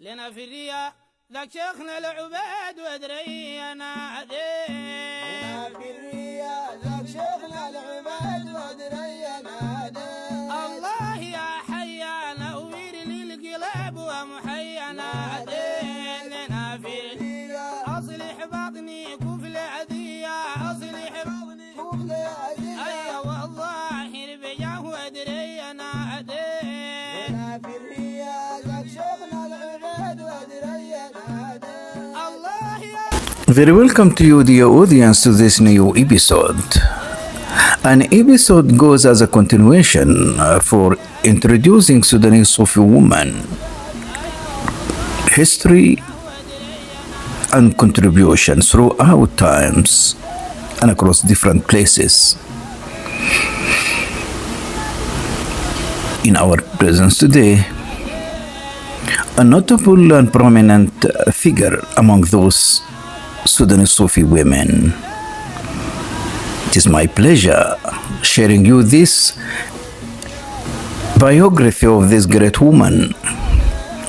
لنا في الرياء ذاك شيخنا العبيد ودرينا عدين. لنا في الرياء ذاك شيخنا العبيد ودرينا عدين. الله يا حيانا وير للقلب ومحيانا عدين. لنا في الرياء أصلح بطني كفل عدية أصلح بطني كفل عدية أيوة والظاهر بجاه ودرينا عدين. لنا في الرياء ذاك شيخنا العبيد ودرينا عدين. الله يا Very welcome to you, dear audience, to this new episode. An episode goes as a continuation for introducing Sudanese Sufi women, history and contribution throughout times and across different places. In our presence today, a notable and prominent figure among those Sudanese Sufi women. It is my pleasure sharing you this biography of this great woman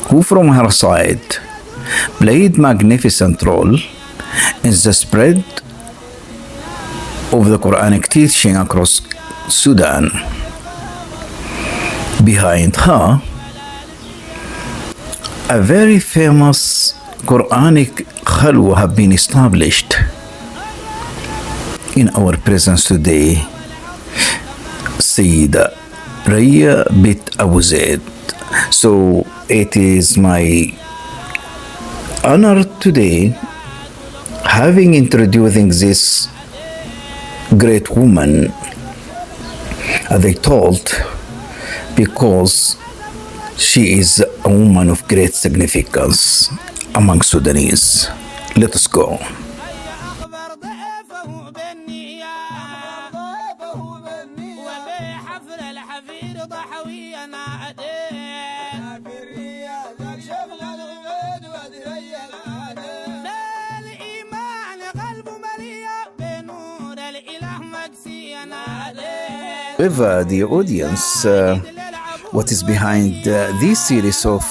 who from her side played magnificent role in the spread of the Quranic teaching across Sudan. Behind her, a very famous Quranic khalwa have been established in our presence today, Sayyida Raya bint Abu-Zayd. So it is my honor today having introducing this great woman, as I told, because she is a woman of great significance among Sudanese. Let us go. أخبر ضيفه بالنية وبحفل الحفير ضحوينا عدين. في الرياء ذاك شيخنا العبيد ودرينا عدين. بالإيمان قلبه مليء بنور الإله مكسينا عدين. However, the audience, what is behind this series of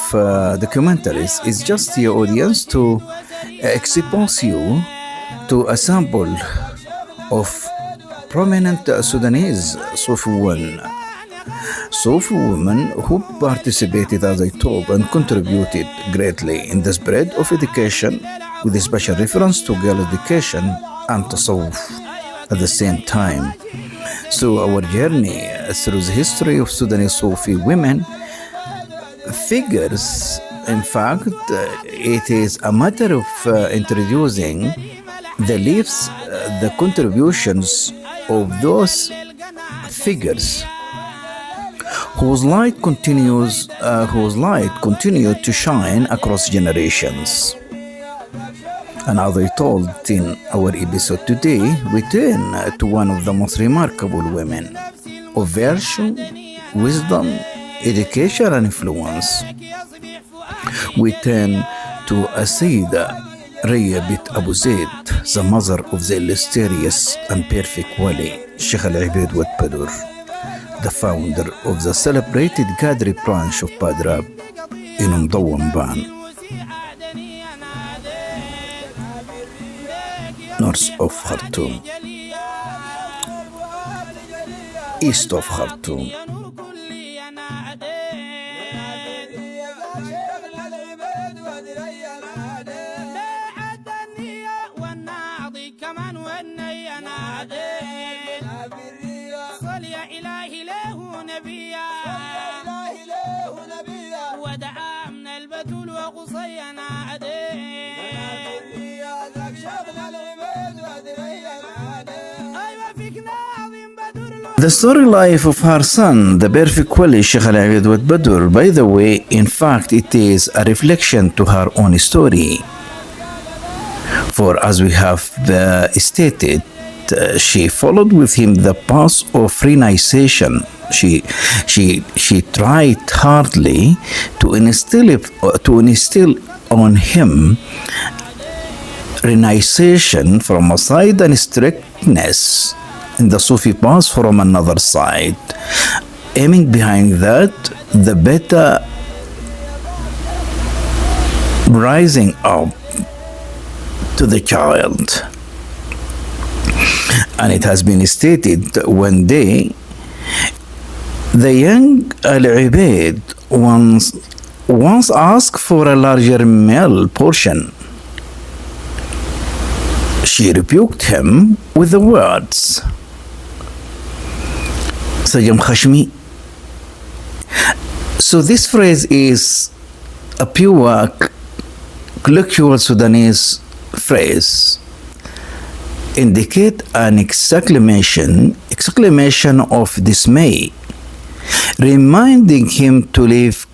documentaries is just the audience to expose you to a sample of prominent Sudanese Sufi women who participated, as I told, and contributed greatly in the spread of education with a special reference to girl education and tasawwuf at the same time. So our journey through the history of Sudanese Sufi women figures, in fact, it is a matter of introducing the lives, the contributions of those figures whose light continued to shine across generations. And as I told in our episode today, we turn to one of the most remarkable women of virtue, wisdom, education and influence. We turn to Al-Sayyida Raya bint Abu-Zayd, the mother of the illustrious and perfect wali, Shaykh Al-Obeid wa Badur, the founder of the celebrated Qadri branch of Badur in Mdawwan, north of Khartoum, east of Khartoum. ودعا من البتول وقصينا عدين. The story life of her son, the perfect wali Shaykh Al-Obeid wa Badur, by the way, in fact, it is a reflection to her own story. For as we have stated, she followed with him the path of renunciation. She tried hardly to instill on him renunciation from a side and strictness in the Sufi path from another side, aiming behind that the better rising up to the child. And it has been stated one day the young Al-Obeid once asked for a larger male portion. She rebuked him with the words, Sajam Khashmi. So this phrase is a pure colloquial Sudanese phrase, indicate an exclamation of dismay, reminding him to live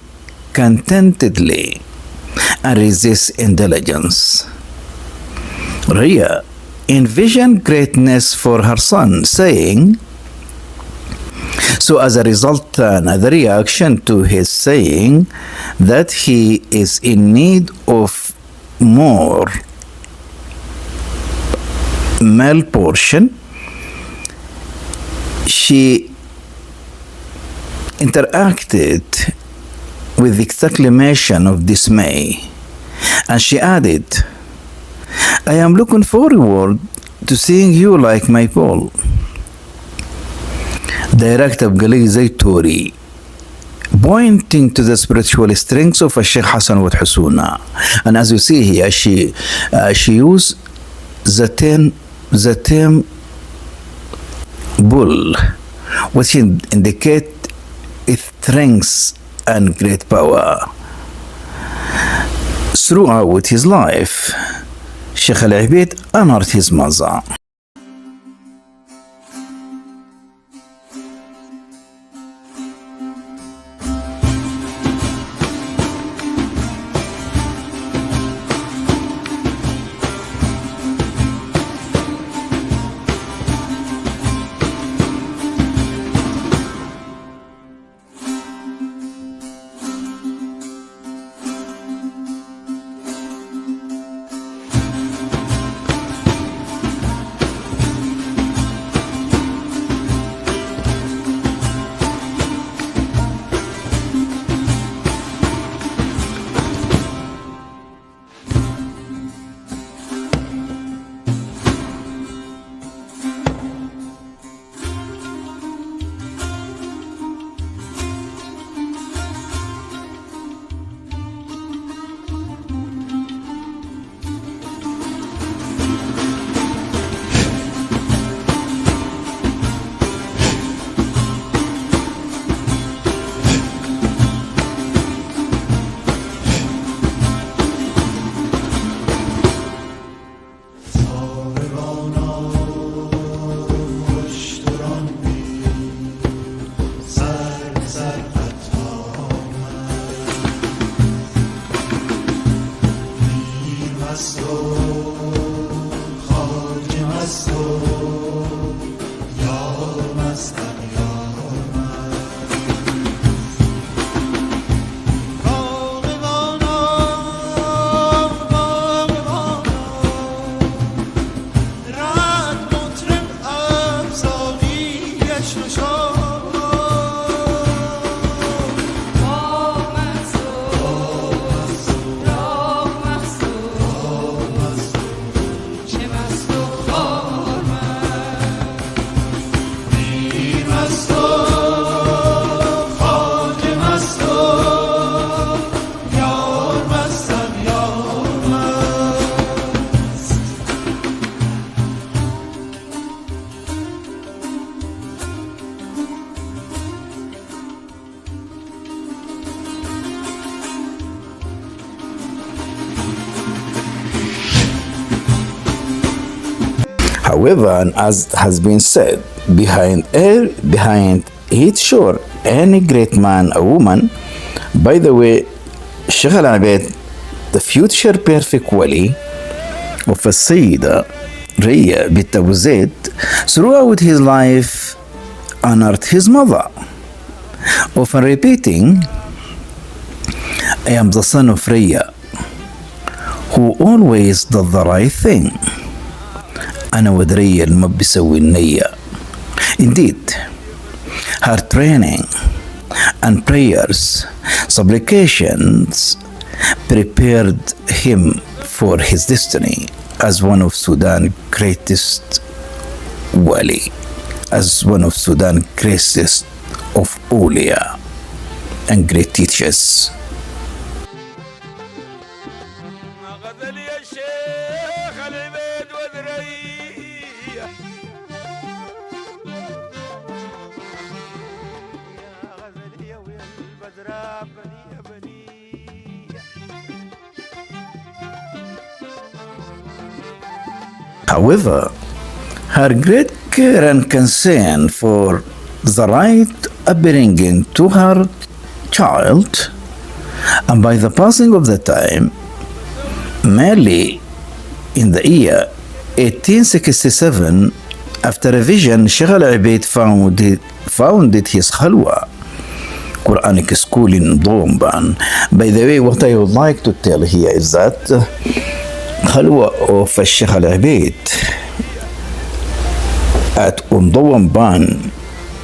contentedly and resist indulgence. Raya envisioned greatness for her son, saying, so as a result, the reaction to his saying that he is in need of more male portion, she interacted with the exclamation of dismay, and she added, I am looking forward to seeing you like my Paul. Director Abu-Zayd Tori, pointing to the spiritual strengths of Al-Shaykh Hassan wa Husuna. And as you see here, she used the term bull, which indicate strength and great power. Throughout his life, Shaykh Al-Obeid honored his mother. However, and as has been said, behind each sure any great man or woman. By the way, Shaykh Al-Obeid, the future perfect wali of al-Sayyida Raya bint Abu-Zayd, throughout his life honored his mother, often repeating, I am the son of Raya, who always does the right thing. أنا ود ريا اللي بيسوي النية. Indeed, her training and prayers, supplications prepared him for his destiny as one of Sudan's greatest wali, as one of Sudan's greatest of awliya and great teachers. غزل يا الشيخ العبيد ودري يا غزل يا ويا البدراء بني بني However, her great care and concern for the right upbringing to her child, and by the passing of the time, merely in the year 1867, after a vision, Shaykh Al-Obeid founded his Khalwa Quranic school in Domban. By the way, what I would like to tell here is that Khalwa of Shaykh Al-Obeid at Domban,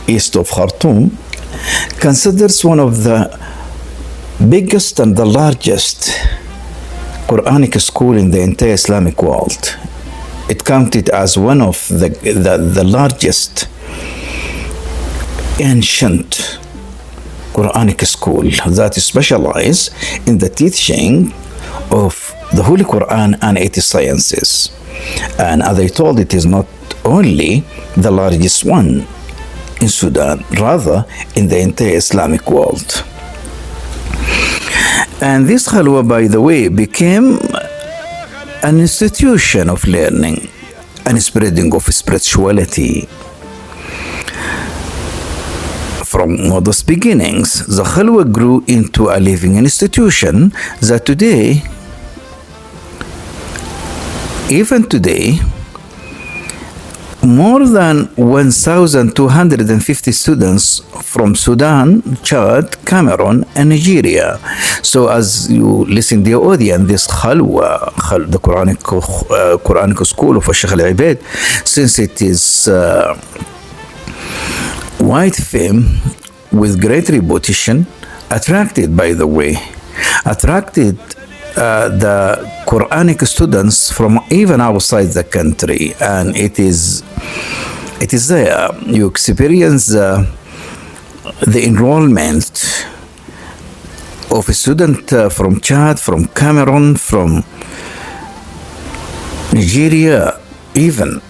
east of Khartoum, considers one of the biggest and the largest Quranic school in the entire Islamic world. It counted as one of the largest ancient Quranic school that specializes in the teaching of the Holy Quran and its sciences. And as I told, it is not only the largest one in Sudan, rather in the entire Islamic world. And this Khalwa, by the way, became an institution of learning and spreading of spirituality. From modest beginnings, the Khalwa grew into a living institution that today, even today, more than 1,250 students from Sudan, Chad, Cameroon, and Nigeria. So as you listen to the audience, this Khalwa, the Quranic school of Shaykh Al-Obeid, since it is wide fame with great reputation, attracted the Quranic students from even outside the country, and it is there you experience the enrollment of a student from Chad, from Cameroon, from Nigeria even.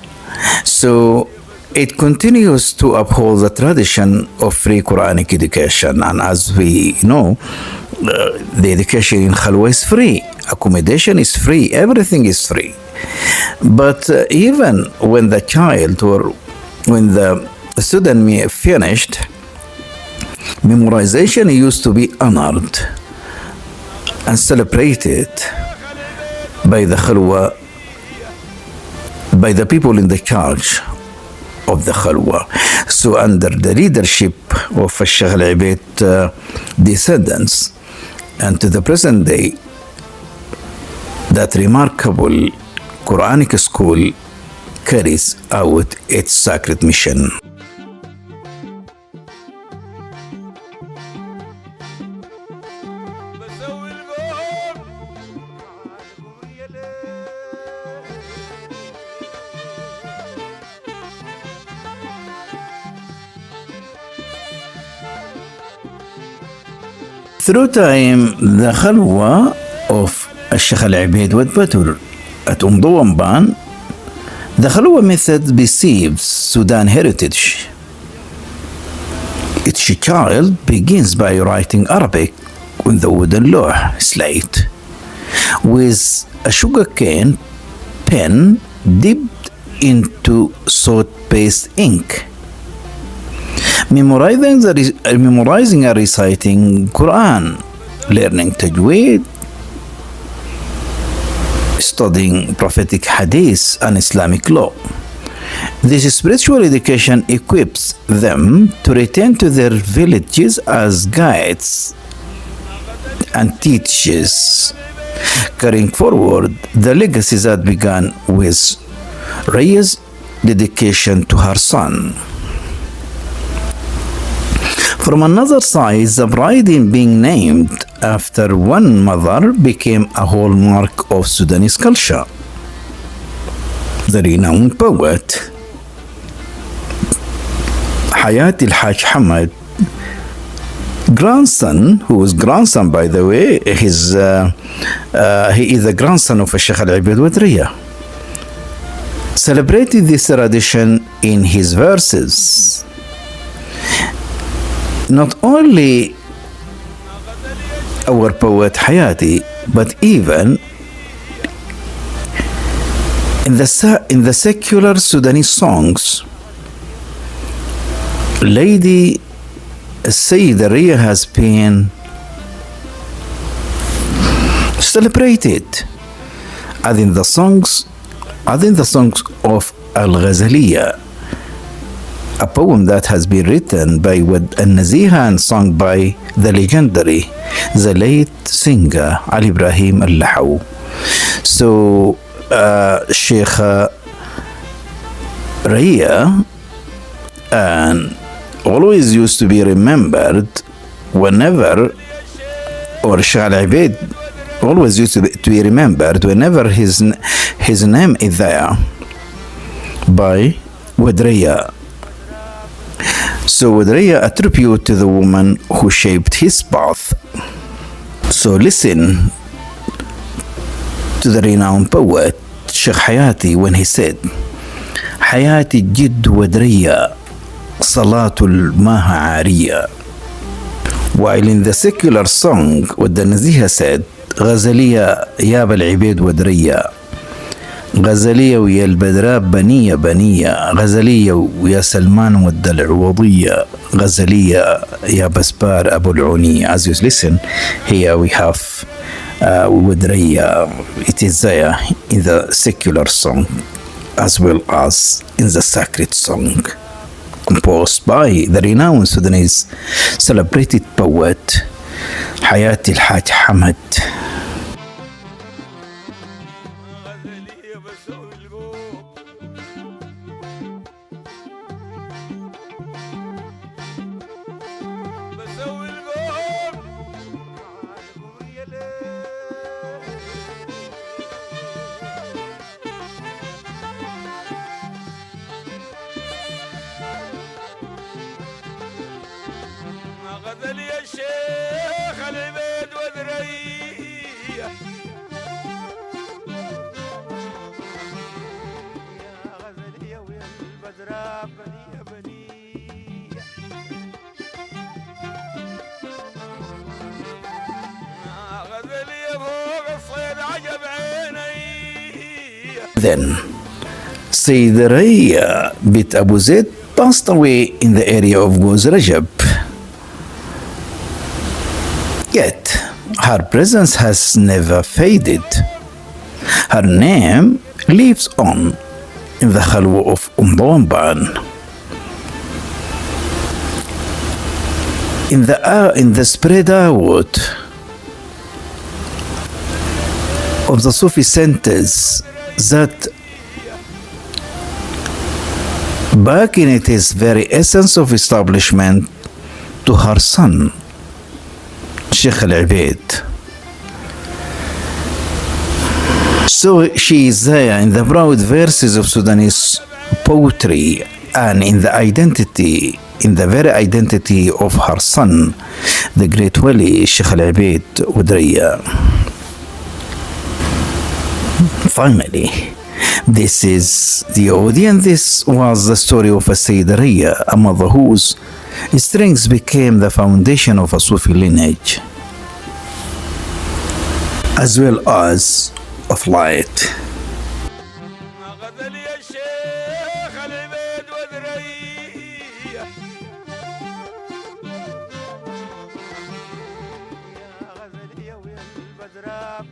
So it continues to uphold the tradition of free Quranic education, and as we know, the education in Khalwa is free, accommodation is free, everything is free. But even when the child or when the student finished, memorization used to be honored and celebrated by the Khalwa, by the people in the charge of the Khalwa. So under the leadership of Shaykh Al-Obeid descendants, and to the present day, that remarkable Quranic school carries out its sacred mission. Through time, the Khalwa of Al-Shaykh Al-Obeid with Badur at Domban, the Khalwa method perceives Sudan heritage. Each child begins by writing Arabic on the wooden lawh slate with a sugarcane pen dipped into salt-based ink. Memorizing and reciting Quran, learning tajweed, studying prophetic hadith and Islamic law. This spiritual education equips them to return to their villages as guides and teachers, carrying forward the legacy that began with Raya's dedication to her son. From another side, the bride in being named after one mother became a hallmark of Sudanese culture. The renowned poet Hayati Al-Haj Hamad, grandson, who was grandson by the way, he is the grandson of Al-Shaykh Al-Obeid with Raya, celebrated this tradition in his verses. Not only our poet Hayati, but even in the secular Sudanese songs, Lady al-Sayyida Raya has been celebrated, as in the songs of Al-Ghazaliyya, a poem that has been written by Al-Naziha and sung by the legendary, the late singer Ali Ibrahim Al-Lahaw. So Sheikh Raya and always used to be remembered whenever, or Shaykh Al-Obeid always used to be remembered whenever his name is there by Raya. So Raya, a tribute to the woman who shaped his path. So listen to the renowned poet Sheikh Hayati when he said, حياتي الجد ودرية صلاة الماء عارية. While in the secular song what the Naziha said, غزلية يا بالعبيد ودرية، غزلية ويا البدراب بنية بنية، غزلية ويا سلمان والدلع وضية، غزلية يا بسبار أبو العونية. As you listen, here we have ودرية. It is there in the secular song as well as in the sacred song, composed by the renowned Sudanese celebrated poet Hayati Al-Haj Hamad. غزلي الشيخ العبيد وذرية، يا غزلية ويا البدراب بنية بنية، غزلية فوق الصيد عجب عيني. Then Sayyida Raya bint Abu-Zayd passed away in the area of Goz Rajab. Yet, her presence has never faded. Her name lives on in the Khalwa of Umdawamban. In the spread out of the Sufi centers that back in its very essence of establishment to her son, Shaykh Al-Obeid. So she is there in the proud verses of Sudanese poetry and in the identity, in the very identity of her son, the great wali Shaykh Al-Obeid Raya. Finally, this is the audience. This was the story of a Sayyida Raya, a mother whose strings became the foundation of a Sufi lineage, as well as of light. غزلي الشيخ العبيد وذرية، يا غزلية ويا البدراب